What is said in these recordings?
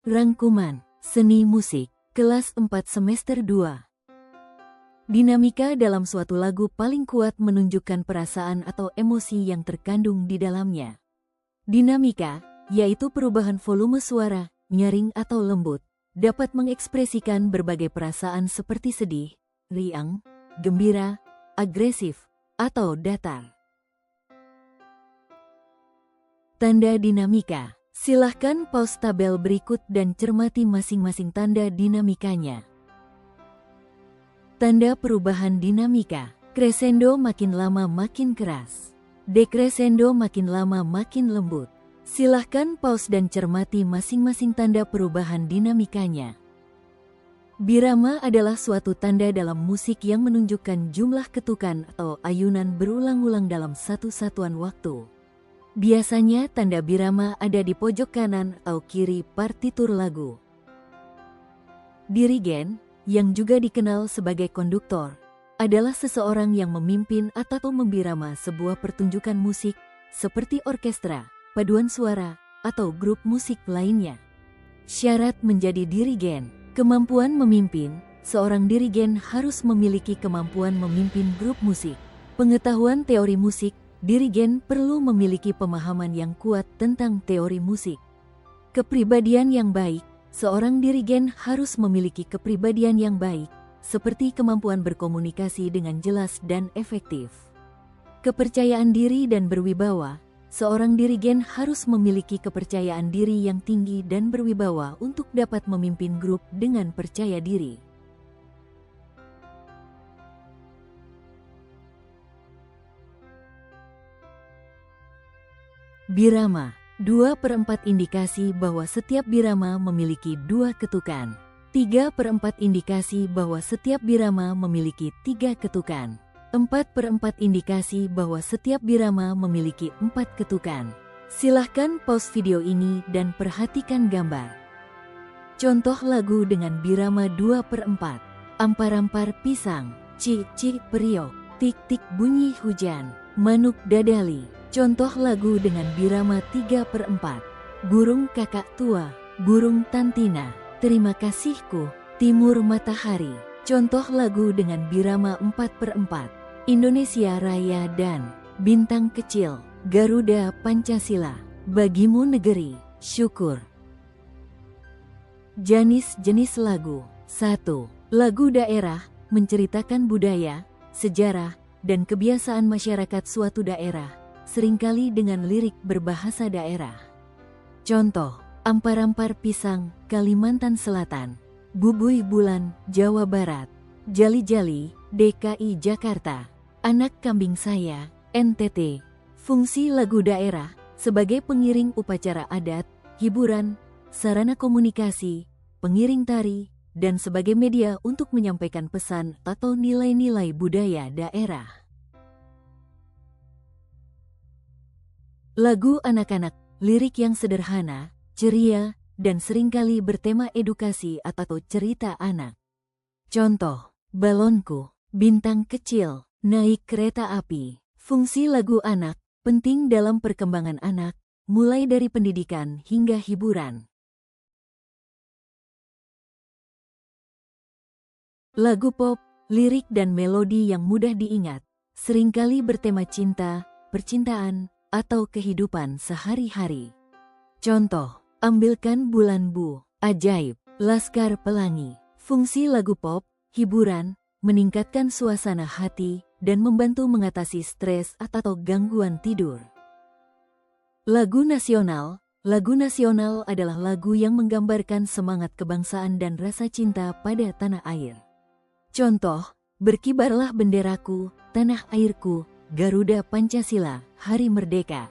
Rangkuman Seni Musik Kelas 4 Semester 2. Dinamika dalam suatu lagu paling kuat menunjukkan perasaan atau emosi yang terkandung di dalamnya. Dinamika, yaitu perubahan volume suara, nyaring atau lembut, dapat mengekspresikan berbagai perasaan seperti sedih, riang, gembira, agresif, atau datar. Tanda dinamika. Silahkan pause tabel berikut dan cermati masing-masing tanda dinamikanya. Tanda perubahan dinamika. Crescendo makin lama makin keras. Decrescendo makin lama makin lembut. Silahkan pause dan cermati masing-masing tanda perubahan dinamikanya. Birama adalah suatu tanda dalam musik yang menunjukkan jumlah ketukan atau ayunan berulang-ulang dalam satu satuan waktu. Biasanya tanda birama ada di pojok kanan atau kiri partitur lagu. Dirigen, yang juga dikenal sebagai konduktor, adalah seseorang yang memimpin atau membirama sebuah pertunjukan musik seperti orkestra, paduan suara, atau grup musik lainnya. Syarat menjadi dirigen. Kemampuan memimpin. Seorang dirigen harus memiliki kemampuan memimpin grup musik. Pengetahuan teori musik. Dirigen perlu memiliki pemahaman yang kuat tentang teori musik. Kepribadian yang baik. Seorang dirigen harus memiliki kepribadian yang baik, seperti kemampuan berkomunikasi dengan jelas dan efektif. Kepercayaan diri dan berwibawa. Seorang dirigen harus memiliki kepercayaan diri yang tinggi dan berwibawa untuk dapat memimpin grup dengan percaya diri. Birama, 2/4 indikasi bahwa setiap birama memiliki 2 ketukan. 3/4 indikasi bahwa setiap birama memiliki 3 ketukan. 4/4 indikasi bahwa setiap birama memiliki 4 ketukan. Silahkan pause video ini dan perhatikan gambar. Contoh lagu dengan birama 2/4. Ampar-ampar pisang, cik-cik periok, tik-tik bunyi hujan, manuk dadali. Contoh lagu dengan birama 3/4. Burung kakak tua, burung tantina, terima kasihku, timur matahari. Contoh lagu dengan birama 4/4. Indonesia Raya dan bintang kecil, Garuda Pancasila, bagimu negeri, syukur. Jenis-jenis lagu. 1. Lagu daerah, menceritakan budaya, sejarah, dan kebiasaan masyarakat suatu daerah, seringkali dengan lirik berbahasa daerah. Contoh, Ampar-ampar pisang, Kalimantan Selatan, Bubuy bulan, Jawa Barat, Jali-jali, DKI Jakarta, Anak kambing saya, NTT. Fungsi lagu daerah sebagai pengiring upacara adat, hiburan, sarana komunikasi, pengiring tari, dan sebagai media untuk menyampaikan pesan atau nilai-nilai budaya daerah. Lagu anak-anak, lirik yang sederhana, ceria, dan seringkali bertema edukasi atau cerita anak. Contoh, Balonku, Bintang kecil, Naik kereta api. Fungsi lagu anak penting dalam perkembangan anak, mulai dari pendidikan hingga hiburan. Lagu pop, lirik dan melodi yang mudah diingat, seringkali bertema cinta, percintaan, atau kehidupan sehari-hari. Contoh, Ambilkan Bulan Bu, Ajaib, Laskar Pelangi. Fungsi lagu pop, hiburan, meningkatkan suasana hati, dan membantu mengatasi stres atau gangguan tidur. Lagu nasional. Lagu nasional adalah lagu yang menggambarkan semangat kebangsaan dan rasa cinta pada tanah air. Contoh, Berkibarlah benderaku, tanah airku, Garuda Pancasila, Hari Merdeka.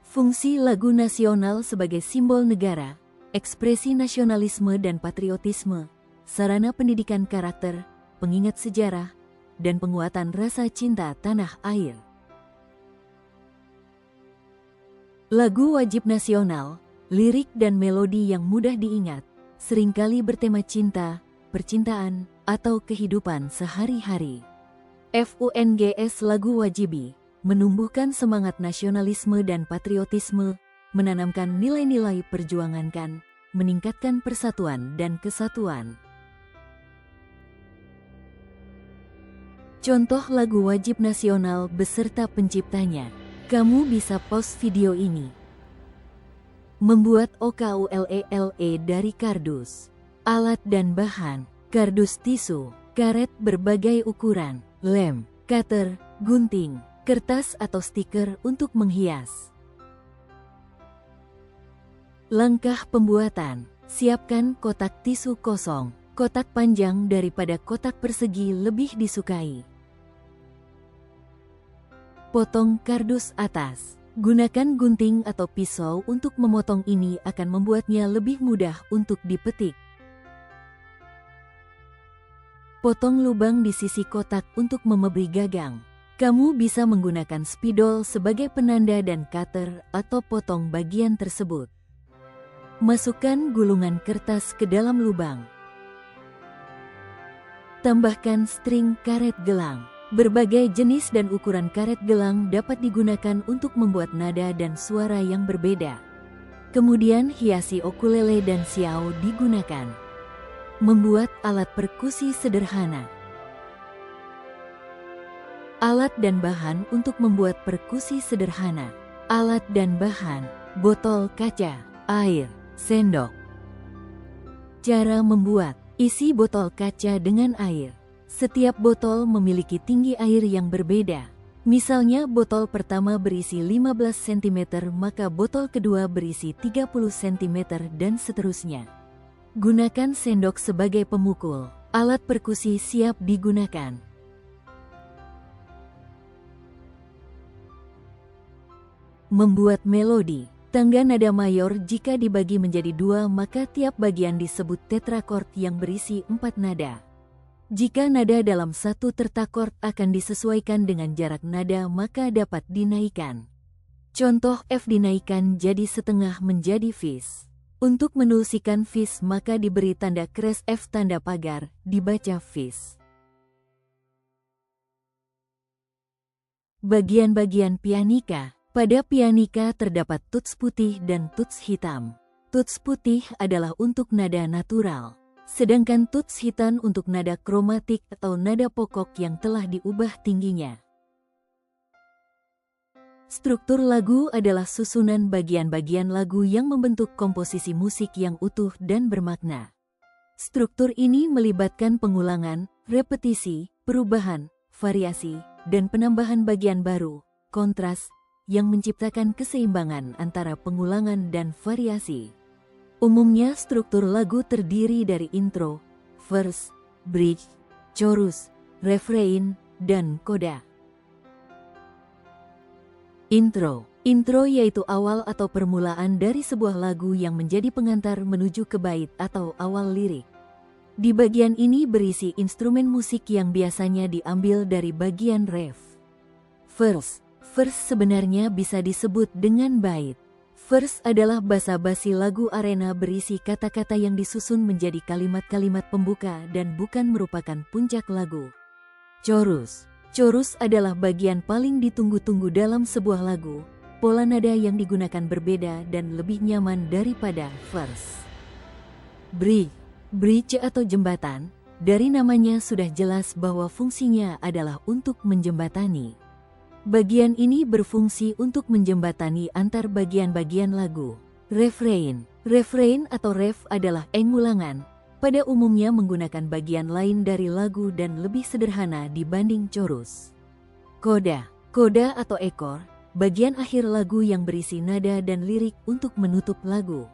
Fungsi lagu nasional sebagai simbol negara, ekspresi nasionalisme dan patriotisme, sarana pendidikan karakter, pengingat sejarah, dan penguatan rasa cinta tanah air. Lagu wajib nasional, lirik dan melodi yang mudah diingat, seringkali bertema cinta, percintaan, atau kehidupan sehari-hari. FUNGS lagu wajibi, menumbuhkan semangat nasionalisme dan patriotisme, menanamkan nilai-nilai perjuangan meningkatkan persatuan dan kesatuan. Contoh lagu wajib nasional beserta penciptanya. Kamu bisa pause video ini. Membuat OKULELE dari kardus. Alat dan bahan: kardus tisu, karet berbagai ukuran, lem, cutter, gunting, kertas atau stiker untuk menghias. Langkah pembuatan: siapkan kotak tisu kosong. Kotak panjang daripada kotak persegi lebih disukai. Potong kardus atas. Gunakan gunting atau pisau untuk memotong, ini akan membuatnya lebih mudah untuk dipetik. Potong lubang di sisi kotak untuk memebri gagang. Kamu bisa menggunakan spidol sebagai penanda dan cutter atau potong bagian tersebut. Masukkan gulungan kertas ke dalam lubang. Tambahkan string karet gelang. Berbagai jenis dan ukuran karet gelang dapat digunakan untuk membuat nada dan suara yang berbeda. Kemudian hiasi ukulele dan siao digunakan. Membuat alat perkusi sederhana. Alat dan bahan untuk membuat perkusi sederhana. Alat dan bahan: botol kaca, air, sendok. Cara membuat: isi botol kaca dengan air. Setiap botol memiliki tinggi air yang berbeda. Misalnya botol pertama berisi 15 cm, maka botol kedua berisi 30 cm dan seterusnya. Gunakan sendok sebagai pemukul. Alat perkusi siap digunakan. Membuat melodi. Tangga nada mayor jika dibagi menjadi dua, maka tiap bagian disebut tetrakord yang berisi 4 nada. Jika nada dalam satu tertakord akan disesuaikan dengan jarak nada, maka dapat dinaikkan. Contoh F dinaikkan jadi setengah menjadi fis. Untuk menuliskan fis maka diberi tanda kres F tanda pagar, dibaca fis. Bagian-bagian pianika. Pada pianika terdapat tuts putih dan tuts hitam. Tuts putih adalah untuk nada natural. Sedangkan tuts hitam untuk nada kromatik atau nada pokok yang telah diubah tingginya. Struktur lagu adalah susunan bagian-bagian lagu yang membentuk komposisi musik yang utuh dan bermakna. Struktur ini melibatkan pengulangan, repetisi, perubahan, variasi, dan penambahan bagian baru, kontras, yang menciptakan keseimbangan antara pengulangan dan variasi. Umumnya struktur lagu terdiri dari intro, verse, bridge, chorus, refrain, dan coda. Intro. Intro yaitu awal atau permulaan dari sebuah lagu yang menjadi pengantar menuju ke bait atau awal lirik. Di bagian ini berisi instrumen musik yang biasanya diambil dari bagian ref. Verse. Verse sebenarnya bisa disebut dengan bait. Verse adalah basa-basi lagu arena berisi kata-kata yang disusun menjadi kalimat-kalimat pembuka dan bukan merupakan puncak lagu. Chorus. Chorus adalah bagian paling ditunggu-tunggu dalam sebuah lagu. Pola nada yang digunakan berbeda dan lebih nyaman daripada verse. Bridge. Bridge atau jembatan, dari namanya sudah jelas bahwa fungsinya adalah untuk menjembatani. Bagian ini berfungsi untuk menjembatani antar bagian-bagian lagu. Refrain. Refrain atau ref adalah ulangan, pada umumnya menggunakan bagian lain dari lagu dan lebih sederhana dibanding chorus. Coda. Coda atau ekor, bagian akhir lagu yang berisi nada dan lirik untuk menutup lagu.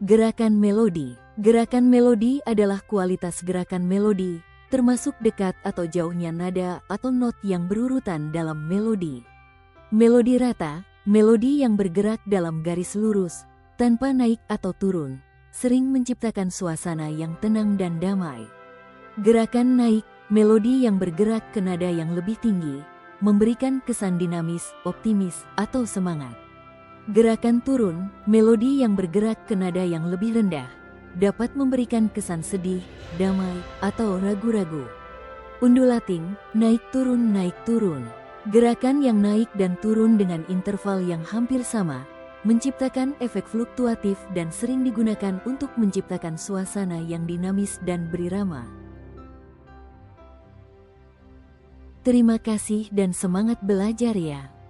Gerakan melodi. Gerakan melodi adalah kualitas gerakan melodi, termasuk dekat atau jauhnya nada atau not yang berurutan dalam melodi. Melodi rata, melodi yang bergerak dalam garis lurus, tanpa naik atau turun, sering menciptakan suasana yang tenang dan damai. Gerakan naik, melodi yang bergerak ke nada yang lebih tinggi, memberikan kesan dinamis, optimis, atau semangat. Gerakan turun, melodi yang bergerak ke nada yang lebih rendah, dapat memberikan kesan sedih, damai, atau ragu-ragu. Undulating, naik turun naik turun. Gerakan yang naik dan turun dengan interval yang hampir sama, menciptakan efek fluktuatif dan sering digunakan untuk menciptakan suasana yang dinamis dan berirama. Terima kasih dan semangat belajar ya!